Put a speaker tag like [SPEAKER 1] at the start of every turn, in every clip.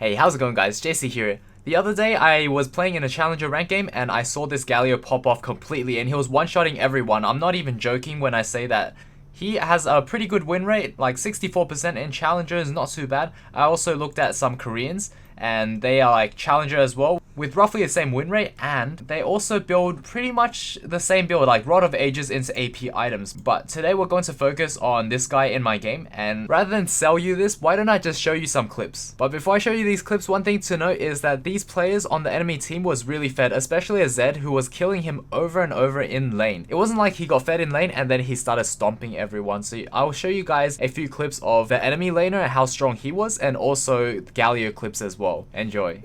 [SPEAKER 1] Hey, how's it going guys? JC here. The other day I was playing in a challenger rank game and I saw this Galio pop off completely and he was one-shotting everyone. I'm not even joking when I say that. He has a pretty good win rate, like 64% in challenger is not too bad. I also looked at some Koreans and they are like challenger as well with roughly the same win rate, and they also build pretty much the same build, like Rod of Ages into AP items. But today we're going to focus on this guy in my game, and rather than sell you this, why don't I just show you some clips? But before I show you these clips, one thing to note is that these players on the enemy team was really fed, especially a Zed who was killing him over and over in lane. It wasn't like he got fed in lane and then he started stomping everyone. So I'll show you guys a few clips of the enemy laner and how strong he was, and also Galio clips as well. Enjoy.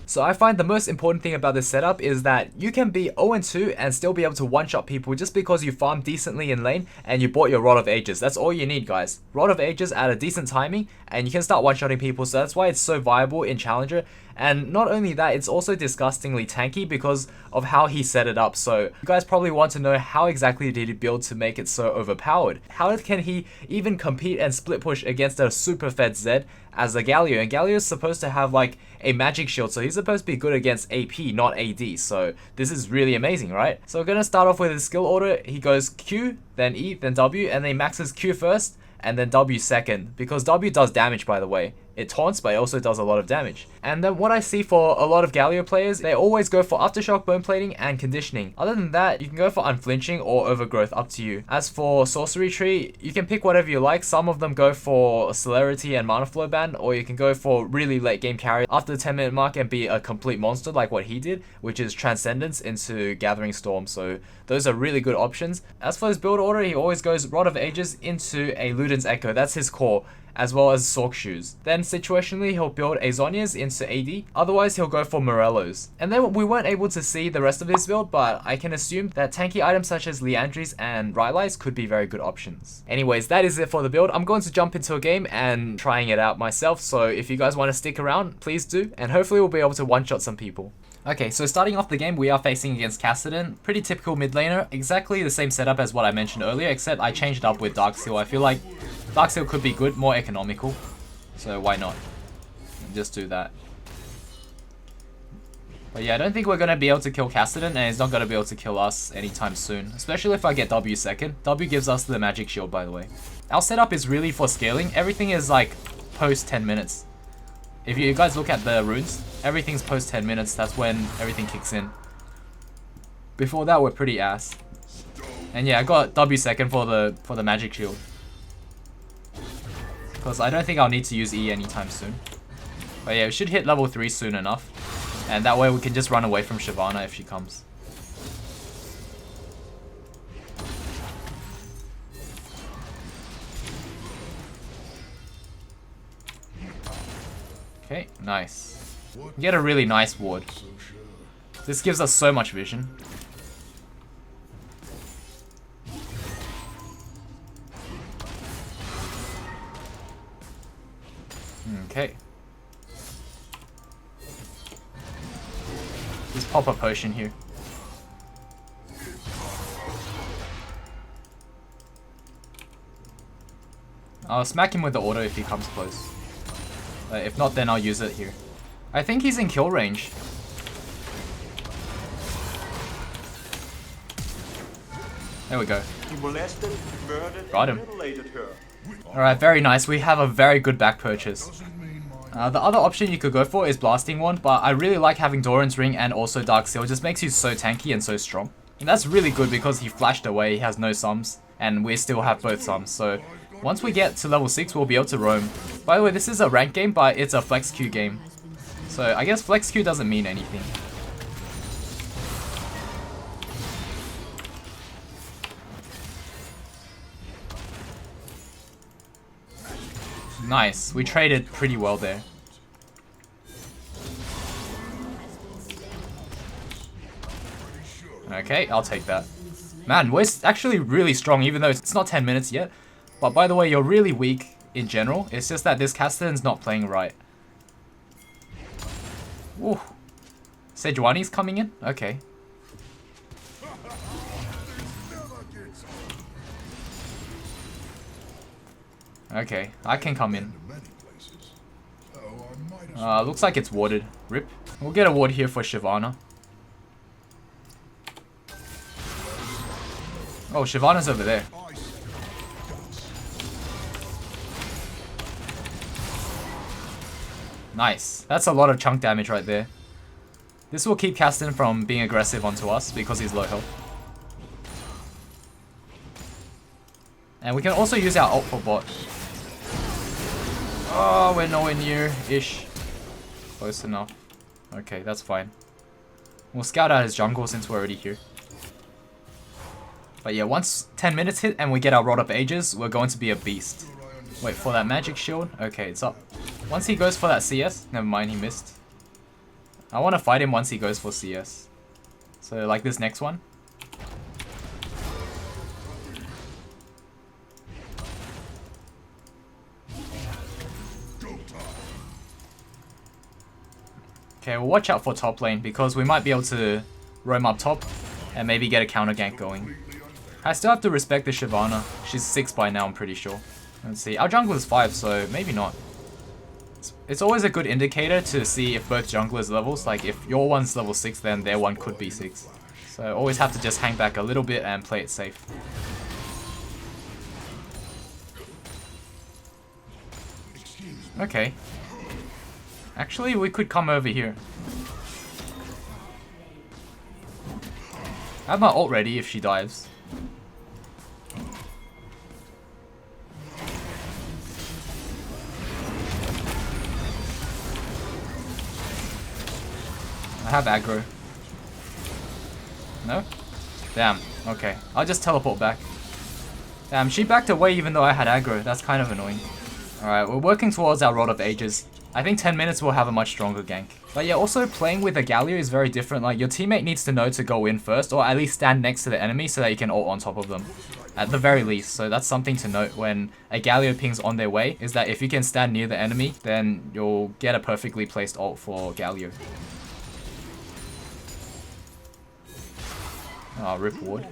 [SPEAKER 1] So I find the most important thing about this setup is that you can be 0-2 and still be able to one-shot people just because you farmed decently in lane and you bought your Rod of Ages. That's all you need, guys. Rod of Ages at a decent timing and you can start one-shotting people, so that's why it's so viable in Challenger. And not only that, it's also disgustingly tanky because of how he set it up. So you guys probably want to know how exactly did he build to make it so overpowered? How can he even compete and split push against a super fed Zed as a Galio? And Galio is supposed to have like a magic shield, so he's supposed to be good against AP, not AD. So this is really amazing, right? So we're gonna start off with his skill order. He goes Q, then E, then W, and then he maxes Q first, and then W second, because W does damage, by the way. It taunts, but it also does a lot of damage. And then what I see for a lot of Galio players, they always go for Aftershock, Bone Plating, and Conditioning. Other than that, you can go for Unflinching or Overgrowth, up to you. As for Sorcery Tree, you can pick whatever you like. Some of them go for Celerity and Mana Flow Ban, or you can go for really late game carry after the 10-minute mark and be a complete monster like what he did, which is Transcendence into Gathering Storm. So those are really good options. As for his build order, he always goes Rod of Ages into a Luden's Echo. That's his core, as well as Sork Shoes. Then situationally, he'll build a Zhonya's into AD, otherwise he'll go for Morello's. And then we weren't able to see the rest of his build, but I can assume that tanky items such as Liandry's and Rylai's could be very good options. Anyways, that is it for the build. I'm going to jump into a game and trying it out myself, so if you guys want to stick around, please do, and hopefully we'll be able to one-shot some people. Okay, so starting off the game, we are facing against Kassadin. Pretty typical mid laner, exactly the same setup as what I mentioned earlier, except I changed it up with Darksteel. I feel like Darksteel could be good, more economical, so why not? Just do that. But yeah, I don't think we're going to be able to kill Kassadin, and he's not going to be able to kill us anytime soon, especially if I get W second. W gives us the magic shield, by the way. Our setup is really for scaling. Everything is like post 10 minutes. If you guys look at the runes, everything's post 10 minutes. That's when everything kicks in. Before that, we're pretty ass. And yeah, I got W second for the magic shield, because I don't think I'll need to use E anytime soon. But yeah, we should hit level 3 soon enough, and that way we can just run away from Shyvana if she comes. Okay, nice. Get a really nice ward. This gives us so much vision. Okay. Just pop a potion here. I'll smack him with the auto if he comes close. If not, then I'll use it here. I think he's in kill range. There we go. Got him. Alright, very nice. We have a very good back purchase. The other option you could go for is Blasting Wand, but I really like having Doran's Ring and also Darksteel. It just makes you so tanky and so strong. And that's really good because he flashed away, he has no sums, and we still have both sums. So once we get to level 6, we'll be able to roam. By the way, this is a rank game, but it's a flex queue game. So I guess flex queue doesn't mean anything. Nice, we traded pretty well there. Okay, I'll take that. Man, we're actually really strong, even though it's not 10 minutes yet. But by the way, you're really weak in general. It's just that this Kassadin's not playing right. Woo. Sejuani's coming in? Okay. Okay, I can come in. Looks like it's warded. RIP. We'll get a ward here for Shyvana. Oh, Shyvana's over there. Nice. That's a lot of chunk damage right there. This will keep Kassadin from being aggressive onto us because he's low health. And we can also use our ult for bot. Oh, we're nowhere near-ish. Close enough. Okay, that's fine. We'll scout out his jungle since we're already here. But yeah, once 10 minutes hit and we get our Rod of Ages, we're going to be a beast. Wait, for that magic shield? Okay, it's up. Once he goes for that CS, never mind, he missed. I want to fight him once he goes for CS. So like this next one. Okay, well watch out for top lane because we might be able to roam up top and maybe get a counter gank going. I still have to respect the Shyvana. She's 6 by now, I'm pretty sure. Let's see, our jungle is 5, so maybe not. It's always a good indicator to see if both junglers levels, like if your one's level 6, then their one could be 6. So always have to just hang back a little bit and play it safe. Okay. Actually, we could come over here. I have my ult ready if she dives. I have aggro. No? Damn. Okay. I'll just teleport back. Damn, she backed away even though I had aggro. That's kind of annoying. Alright, we're working towards our Rod of Ages. I think 10 minutes will have a much stronger gank. But yeah, also playing with a Galio is very different. Like, your teammate needs to know to go in first, or at least stand next to the enemy so that you can ult on top of them. At the very least. So that's something to note when a Galio pings on their way, is that if you can stand near the enemy, then you'll get a perfectly placed ult for Galio. Oh, rip ward.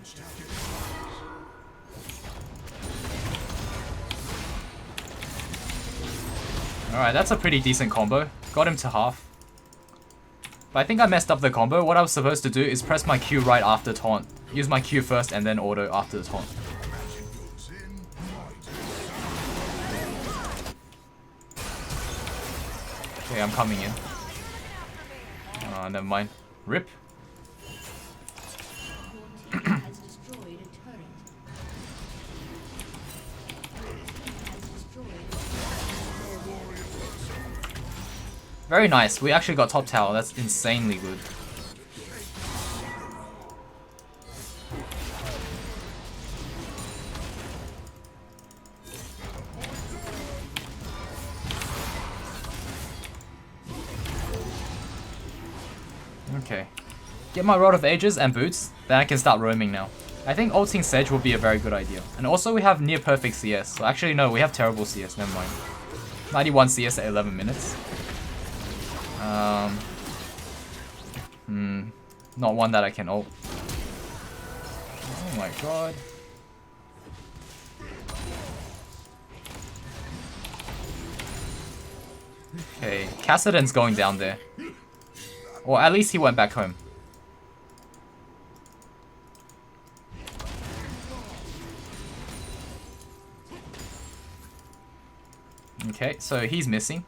[SPEAKER 1] Alright, that's a pretty decent combo. Got him to half. But I think I messed up the combo. What I was supposed to do is press my Q right after taunt. Use my Q first and then auto after the taunt. Okay, I'm coming in. Oh, never mind. Rip. Very nice. We actually got top tower. That's insanely good. Okay. Get my Rod of Ages and boots, then I can start roaming now. I think ulting Sedge will be a very good idea. And also we have near perfect CS. So actually no, we have terrible CS. Never mind. 91 CS at 11 minutes. Not one that I can ult. Oh my god. Okay, Cassidon's going down there. Or at least he went back home. Okay, so he's missing.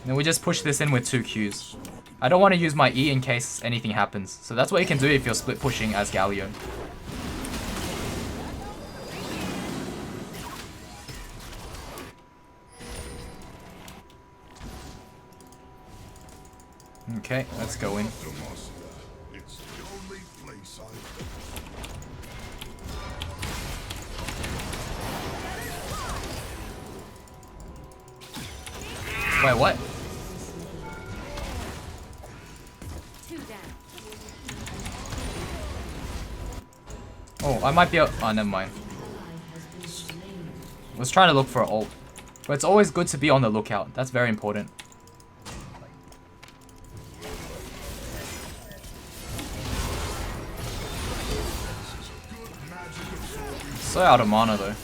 [SPEAKER 1] Then we just push this in with 2 Qs. I don't want to use my E in case anything happens. So that's what you can do if you're split pushing as Galio. Okay, let's go in. Wait, what? Oh, I might be oh, never mind. I was trying to look for an ult. But it's always good to be on the lookout. That's very important. So out of mana though.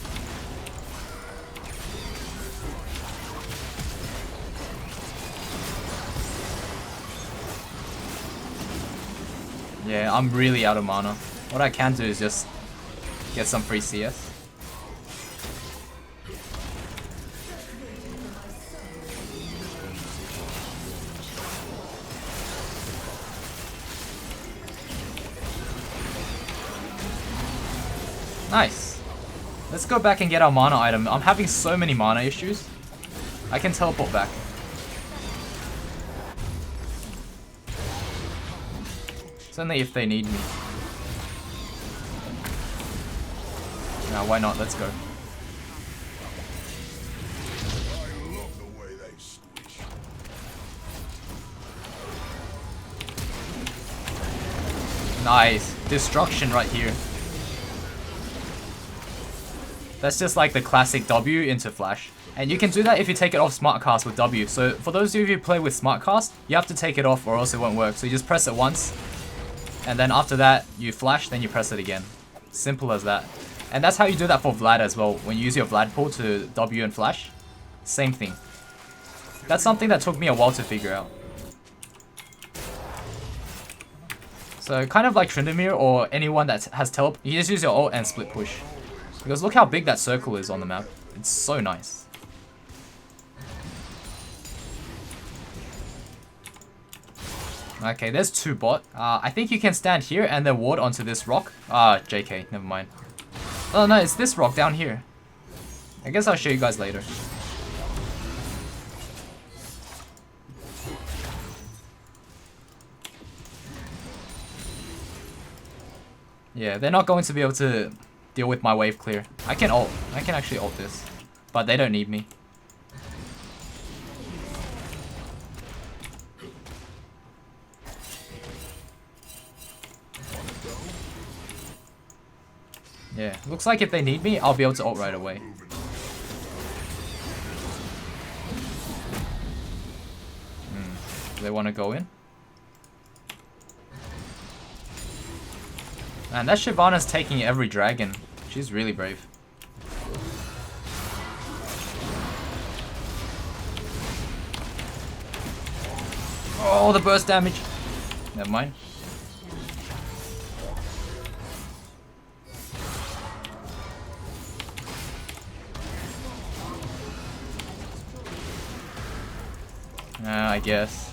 [SPEAKER 1] Yeah, I'm really out of mana. What I can do is just get some free CS. Nice. Let's go back and get our mana item. I'm having so many mana issues. I can teleport back. Certainly if they need me. Nah, why not? Let's go. Nice. Destruction right here. That's just like the classic W into flash. And you can do that if you take it off Smartcast with W. So for those of you who play with Smartcast, you have to take it off or else it won't work. So you just press it once. And then after that, you flash, then you press it again. Simple as that. And that's how you do that for Vlad as well. When you use your Vlad pull to W and flash. Same thing. That's something that took me a while to figure out. So kind of like Tryndamere or anyone that has teleport, you just use your ult and split push. Because look how big that circle is on the map. It's so nice. Okay, there's 2 bot. I think you can stand here and then ward onto this rock. JK, never mind. Oh no, it's this rock down here. I guess I'll show you guys later. Yeah, they're not going to be able to deal with my wave clear. I can ult. I can actually ult this. But they don't need me. Yeah, looks like if they need me, I'll be able to ult right away. Do they want to go in? Man, that Shyvana's taking every dragon. She's really brave. Oh, the burst damage. Never mind. I guess.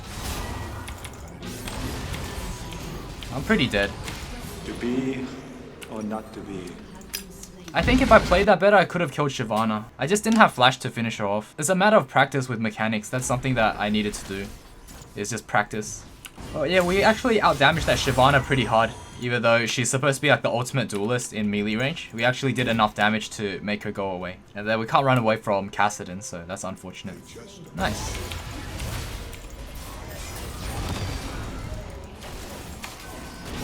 [SPEAKER 1] I'm pretty dead.
[SPEAKER 2] To be or not to be.
[SPEAKER 1] I think if I played that better, I could have killed Shyvana. I just didn't have flash to finish her off. It's a matter of practice with mechanics. That's something that I needed to do. It's just practice. Oh yeah, we actually outdamaged that Shyvana pretty hard. Even though she's supposed to be like the ultimate duelist in melee range, we actually did enough damage to make her go away. And then we can't run away from Kassadin, so that's unfortunate. Nice.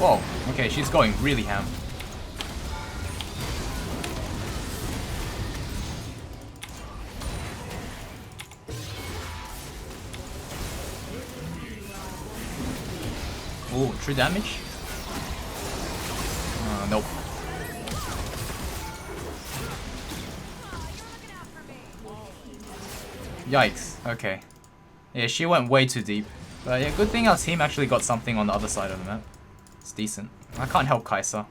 [SPEAKER 1] Whoa, okay, she's going really ham. Oh, true damage? Nope. Yikes, okay. Yeah, she went way too deep. But yeah, good thing our team actually got something on the other side of the map. It's decent. I can't help Kai'Sa.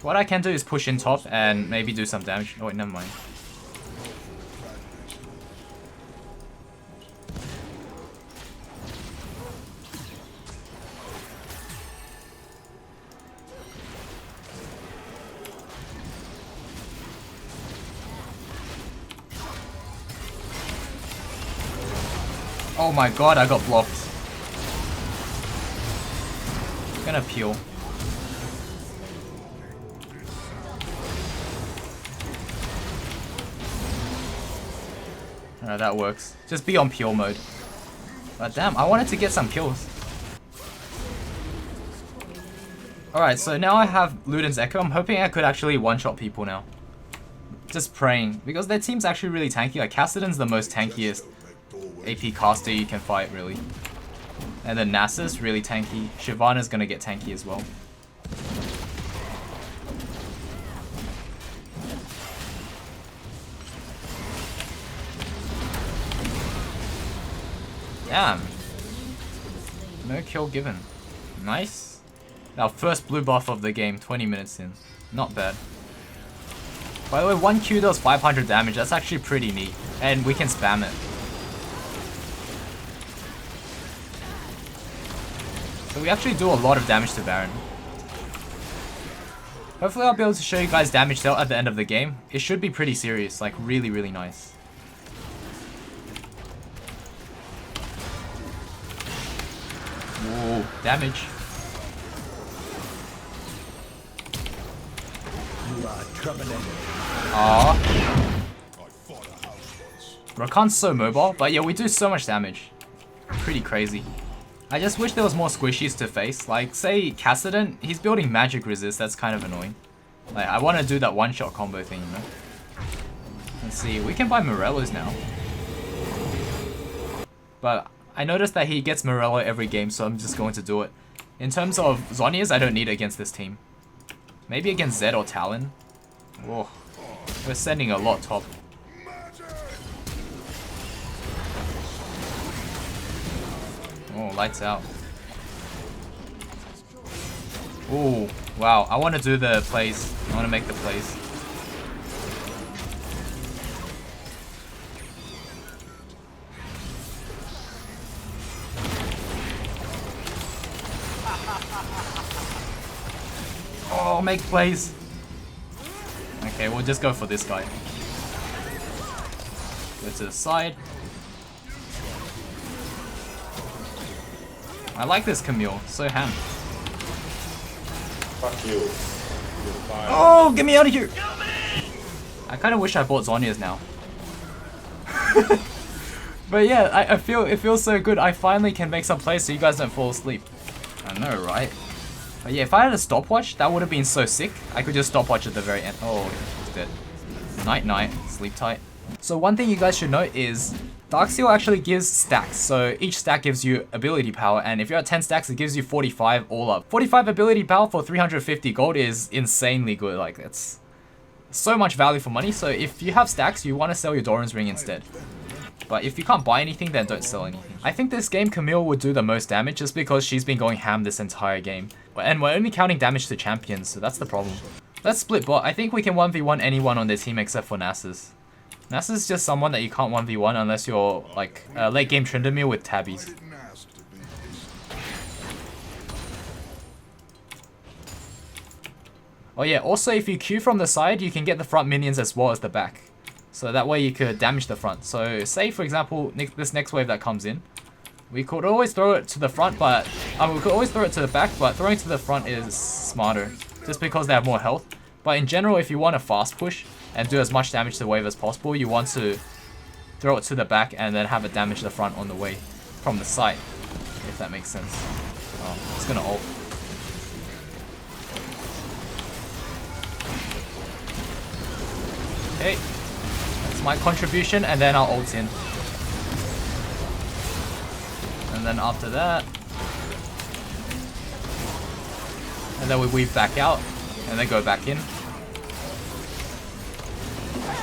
[SPEAKER 1] What I can do is push in top and maybe do some damage. Oh wait, never mind. Oh my god, I got blocked. I'm gonna peel. Alright, that works. Just be on peel mode. But damn, I wanted to get some kills. Alright, so now I have Luden's Echo. I'm hoping I could actually one-shot people now. Just praying. Because their team's actually really tanky. Like, Kassadin's the most tankiest AP caster you can fight, really. And then Nasus, really tanky. Shyvana's gonna get tanky as well. Damn. No kill given. Nice. Our first blue buff of the game, 20 minutes in. Not bad. By the way, 1 Q does 500 damage. That's actually pretty neat. And we can spam it. So we actually do a lot of damage to Baron. Hopefully I'll be able to show you guys damage dealt at the end of the game. It should be pretty serious, like really, really nice. Whoa, damage.
[SPEAKER 2] You are troubling.
[SPEAKER 1] Aww. Rakan's so mobile, but yeah, we do so much damage. Pretty crazy. I just wish there was more squishies to face. Like, say, Kassadin, he's building magic resist, that's kind of annoying. Like, I want to do that one-shot combo thing, you know? Let's see, we can buy Morello's now. But I noticed that he gets Morello every game, so I'm just going to do it. In terms of Zhonya's, I don't need it against this team. Maybe against Zed or Talon. Whoa, we're sending a lot top. Oh, lights out. Ooh, wow. I want to do the plays. I want to make the plays. Oh, make plays. Okay, we'll just go for this guy. Go to the side. I like this Camille, so ham.
[SPEAKER 3] Fuck you. You're fine.
[SPEAKER 1] Oh, get me out of here! I kind of wish I bought Zhonya's now. But yeah, I feel it feels so good. I finally can make some plays so you guys don't fall asleep. I know, right? But yeah, if I had a stopwatch, that would have been so sick. I could just stopwatch at the very end. Oh, it's dead. Night, night. Sleep tight. So one thing you guys should note is Darksteel actually gives stacks. So each stack gives you ability power, and if you're at 10 stacks, it gives you 45 all up. 45 ability power for 350 gold is insanely good. Like, that's so much value for money. So if you have stacks, you want to sell your Doran's ring instead. But if you can't buy anything, then don't sell anything. I think this game Camille would do the most damage just because she's been going ham this entire game. And we're only counting damage to champions, so that's the problem. Let's split bot. I think we can 1v1 anyone on their team except for Nasus. Nasus is just someone that you can't 1v1 unless you're like late game Tryndamere with tabbies. Oh yeah, also if you queue from the side, you can get the front minions as well as the back. So that way you could damage the front. So say for example, this next wave that comes in, we could always throw it to the front, but we could always throw it to the back, but throwing to the front is smarter, just because they have more health. But in general, if you want a fast push and do as much damage to the wave as possible, you want to throw it to the back and then have it damage the front on the way from the side, if that makes sense. Oh, it's gonna ult. Okay. My contribution, and then I'll ult in. And then after that, and then we weave back out, and then go back in.
[SPEAKER 2] I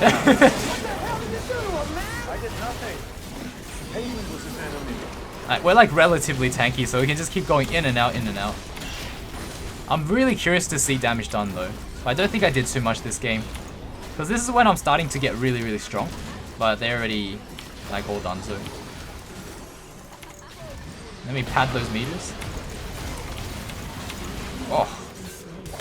[SPEAKER 2] did nothing. Pain was an enemy.
[SPEAKER 1] We're like relatively tanky, so we can just keep going in and out, in and out. I'm really curious to see damage done though. I don't think I did too much this game. Because this is when I'm starting to get really, really strong. But they're already like all done too. Let me pad those meters. Oh.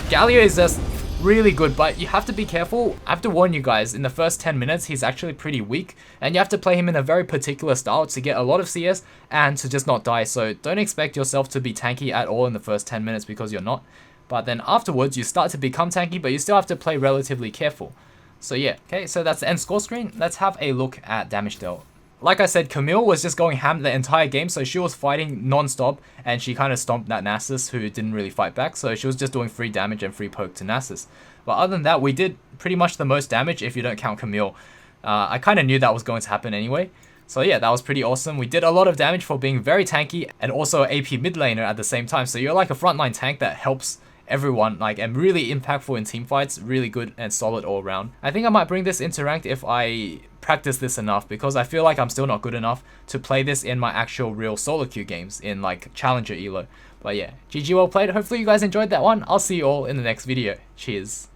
[SPEAKER 1] Galio is just really good, but you have to be careful. I have to warn you guys, in the first 10 minutes, he's actually pretty weak. And you have to play him in a very particular style to get a lot of CS and to just not die. So don't expect yourself to be tanky at all in the first 10 minutes because you're not. But then afterwards, you start to become tanky, but you still have to play relatively careful. So yeah, okay, so that's the end score screen. Let's have a look at damage dealt. Like I said, Camille was just going ham the entire game, so she was fighting non-stop, and she kind of stomped that Nasus, who didn't really fight back, so she was just doing free damage and free poke to Nasus. But other than that, we did pretty much the most damage if you don't count Camille. I kind of knew that was going to happen anyway. So yeah, that was pretty awesome. We did a lot of damage for being very tanky, and also AP mid laner at the same time, so you're like a frontline tank that helps everyone, like, and really impactful in team fights, really good and solid all around. I think I might bring this into ranked if I practice this enough, because I feel like I'm still not good enough to play this in my actual real solo queue games in like Challenger Elo. But yeah, GG well played. Hopefully you guys enjoyed that one. I'll see you all in the next video. Cheers.